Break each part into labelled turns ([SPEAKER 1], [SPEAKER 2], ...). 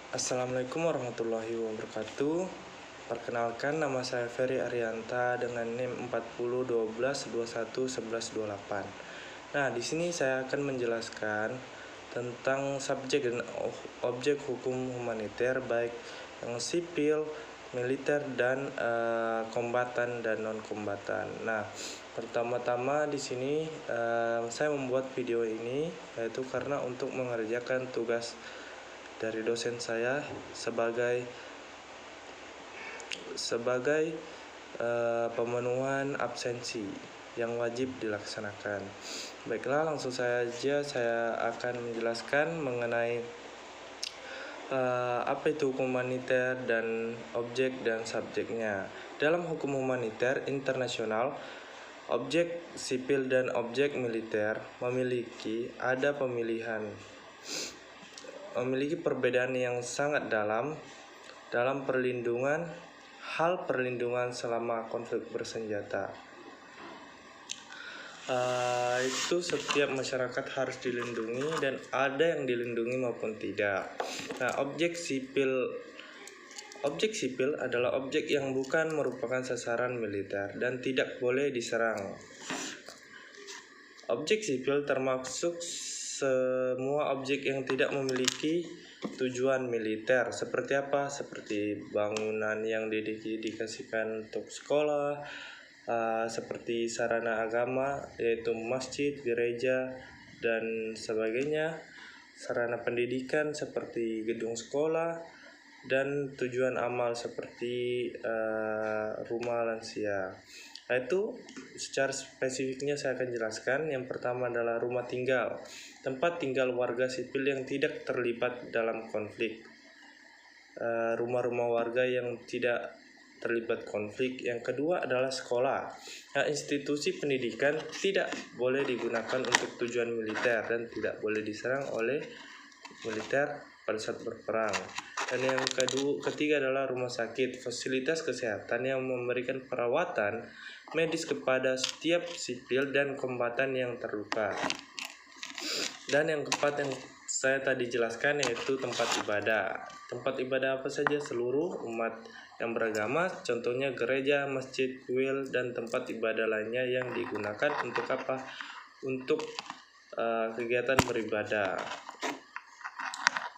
[SPEAKER 1] Assalamualaikum warahmatullahi wabarakatuh. Perkenalkan, nama saya Ferry Arianta dengan NIM 4012211128. Nah, di sini saya akan menjelaskan tentang subjek dan objek hukum humaniter, baik yang sipil, militer, dan kombatan dan non kombatan. Nah, pertama-tama di sini saya membuat video ini yaitu karena untuk mengerjakan tugas dari dosen saya sebagai pemenuhan absensi yang wajib dilaksanakan. Baiklah, langsung saja saya akan menjelaskan mengenai apa itu hukum humaniter dan objek dan subjeknya. Dalam hukum humaniter internasional, objek sipil dan objek militer memiliki perbedaan yang sangat dalam perlindungan selama konflik bersenjata. Itu setiap masyarakat harus dilindungi dan ada yang dilindungi maupun tidak. Nah, objek sipil adalah objek yang bukan merupakan sasaran militer dan tidak boleh diserang. Objek sipil termasuk semua objek yang tidak memiliki tujuan militer. Seperti apa? Seperti bangunan yang didedikasikan untuk sekolah, seperti sarana agama yaitu masjid, gereja, dan sebagainya. Sarana pendidikan seperti gedung sekolah, dan tujuan amal seperti rumah lansia. Nah, itu secara spesifiknya saya akan jelaskan. Yang pertama adalah rumah tinggal, tempat tinggal warga sipil yang tidak terlibat dalam konflik. Rumah-rumah warga yang tidak terlibat konflik. Yang kedua adalah sekolah. Nah, institusi pendidikan tidak boleh digunakan untuk tujuan militer dan tidak boleh diserang oleh militer pada saat berperang. Dan yang ketiga adalah rumah sakit, fasilitas kesehatan yang memberikan perawatan medis kepada setiap sipil dan kombatan yang terluka. Dan yang keempat yang saya tadi jelaskan yaitu tempat ibadah. Tempat ibadah apa saja? Seluruh umat yang beragama, contohnya gereja, masjid, kuil, dan tempat ibadah lainnya yang digunakan untuk apa? Untuk kegiatan beribadah.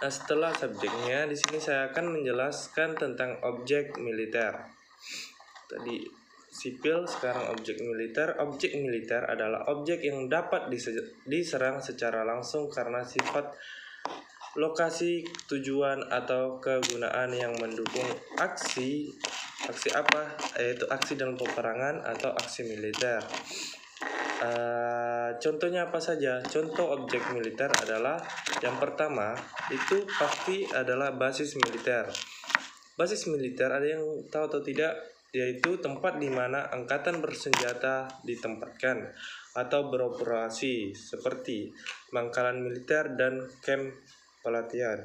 [SPEAKER 1] Nah, setelah subjeknya, di sini saya akan menjelaskan tentang objek militer. Tadi sipil, sekarang objek militer. Objek militer adalah objek yang dapat diserang secara langsung karena sifat, lokasi, tujuan, atau kegunaan yang mendukung aksi apa? Yaitu aksi dalam peperangan atau aksi militer. Contohnya apa saja? Contoh objek militer adalah yang pertama itu pasti adalah basis militer. Basis militer ada yang tahu atau tidak? Yaitu tempat di mana angkatan bersenjata ditempatkan atau beroperasi seperti pangkalan militer dan kamp pelatihan.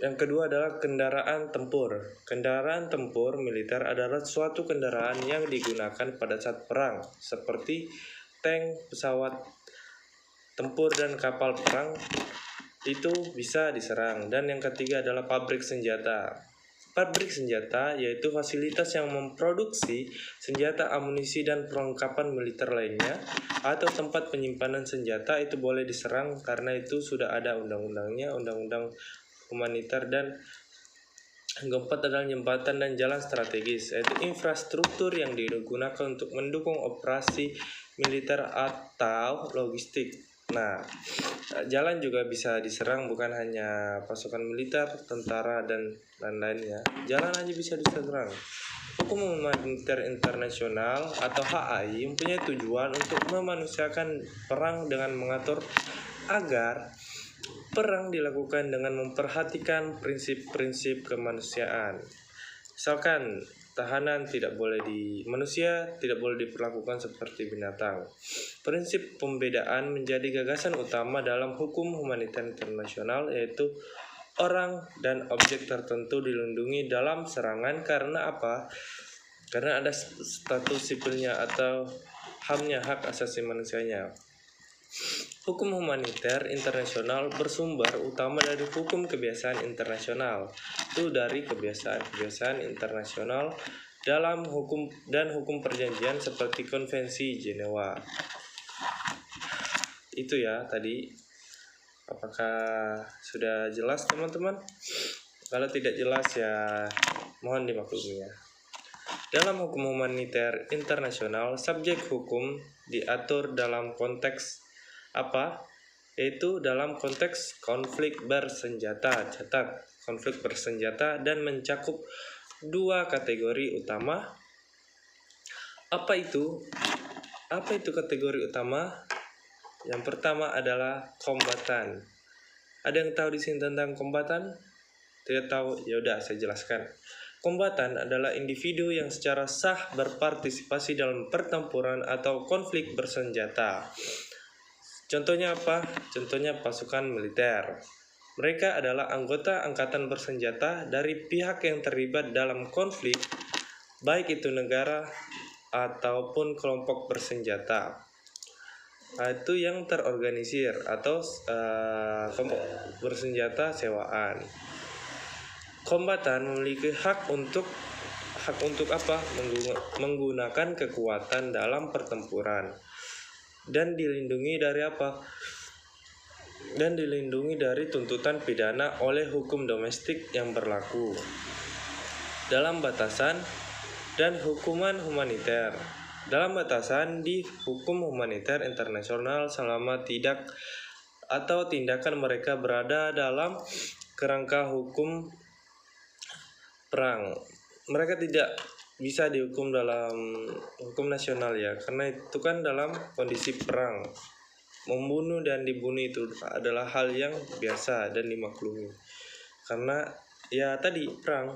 [SPEAKER 1] Yang kedua adalah kendaraan tempur. Kendaraan tempur militer adalah suatu kendaraan yang digunakan pada saat perang, seperti tank, pesawat tempur, dan kapal perang. Itu bisa diserang. Dan yang ketiga adalah pabrik senjata. Pabrik senjata yaitu fasilitas yang memproduksi senjata, amunisi, dan perlengkapan militer lainnya, atau tempat penyimpanan senjata. Itu boleh diserang karena itu sudah ada undang-undangnya, undang-undang humaniter. Dan yang keempat adalah jembatan dan jalan strategis, yaitu infrastruktur yang digunakan untuk mendukung operasi militer atau logistik. Nah, jalan juga bisa diserang, bukan hanya pasukan militer, tentara, dan lain-lainnya. Jalan aja bisa diserang. Hukum humaniter internasional atau HAI mempunyai tujuan untuk memanusiakan perang dengan mengatur agar perang dilakukan dengan memperhatikan prinsip-prinsip kemanusiaan. Misalkan manusia tidak boleh diperlakukan seperti binatang. Prinsip pembedaan menjadi gagasan utama dalam hukum humaniter internasional, yaitu orang dan objek tertentu dilindungi dalam serangan karena apa? Karena ada status sipilnya atau HAM-nya, hak asasi manusianya. Hukum humaniter internasional bersumber utama dari hukum kebiasaan internasional, itu dari kebiasaan internasional dalam hukum dan hukum perjanjian seperti Konvensi Jenewa. Itu ya tadi. Apakah sudah jelas teman-teman? Kalau tidak jelas ya mohon dimaklumi ya. Dalam hukum humaniter internasional, subjek hukum diatur dalam konteks apa? Yaitu dalam konteks konflik bersenjata. Catat, konflik bersenjata dan mencakup dua kategori utama. Apa itu? Apa itu kategori utama? Yang pertama adalah kombatan. Ada yang tahu di sini tentang kombatan? Tidak tahu? Ya udah saya jelaskan. Kombatan adalah individu yang secara sah berpartisipasi dalam pertempuran atau konflik bersenjata. Contohnya apa? Contohnya pasukan militer. Mereka adalah anggota angkatan bersenjata dari pihak yang terlibat dalam konflik, baik itu negara ataupun kelompok bersenjata. Itu yang terorganisir atau kelompok bersenjata sewaan. Kombatan memiliki hak untuk apa? Menggunakan kekuatan dalam pertempuran. Dan dilindungi dari apa? Dan dilindungi dari tuntutan pidana oleh hukum domestik yang berlaku dalam batasan dan hukuman humaniter. Dalam batasan di hukum humaniter internasional selama tindakan mereka berada dalam kerangka hukum perang. Mereka tidak bisa dihukum dalam hukum nasional ya, karena itu kan dalam kondisi perang. Membunuh dan dibunuh itu adalah hal yang biasa dan dimaklumi. Karena ya tadi perang.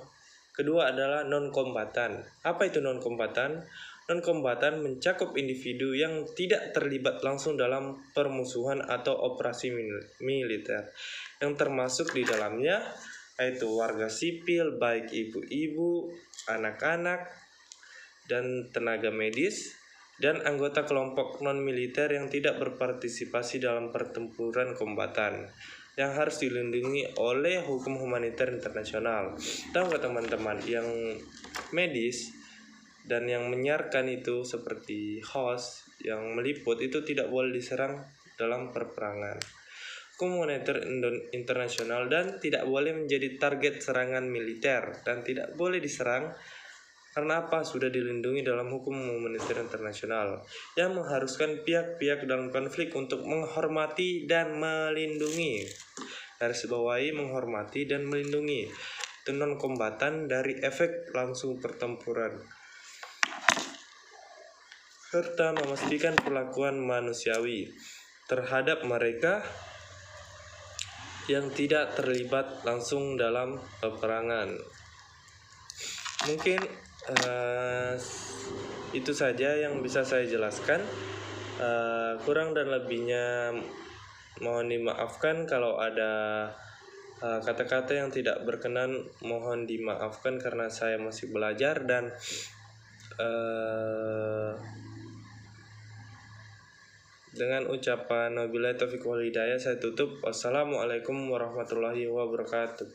[SPEAKER 1] Kedua adalah non-kombatan. Apa itu non-kombatan? Non-kombatan mencakup individu yang tidak terlibat langsung dalam permusuhan atau operasi militer, yang termasuk di dalamnya yaitu warga sipil, baik ibu-ibu, anak-anak, dan tenaga medis, dan anggota kelompok non-militer yang tidak berpartisipasi dalam pertempuran kombatan, yang harus dilindungi oleh hukum humaniter internasional. Tahu nggak teman-teman, yang medis dan yang menyiarkan itu seperti host yang meliput itu tidak boleh diserang dalam perperangan. Hukum humaniter internasional dan tidak boleh menjadi target serangan militer dan tidak boleh diserang karena apa? Sudah dilindungi dalam hukum humaniter internasional yang mengharuskan pihak-pihak dalam konflik untuk menghormati dan melindungi. Garis bawahi menghormati dan melindungi. Itu non-kombatan dari efek langsung pertempuran, serta memastikan perlakuan manusiawi terhadap mereka yang tidak terlibat langsung dalam peperangan. Mungkin itu saja yang bisa saya jelaskan. Kurang dan lebihnya mohon dimaafkan. Kalau ada kata-kata yang tidak berkenan, mohon dimaafkan karena saya masih belajar. Dan dengan ucapan wabillahi taufiq wal hidayah saya tutup. Wassalamualaikum warahmatullahi wabarakatuh.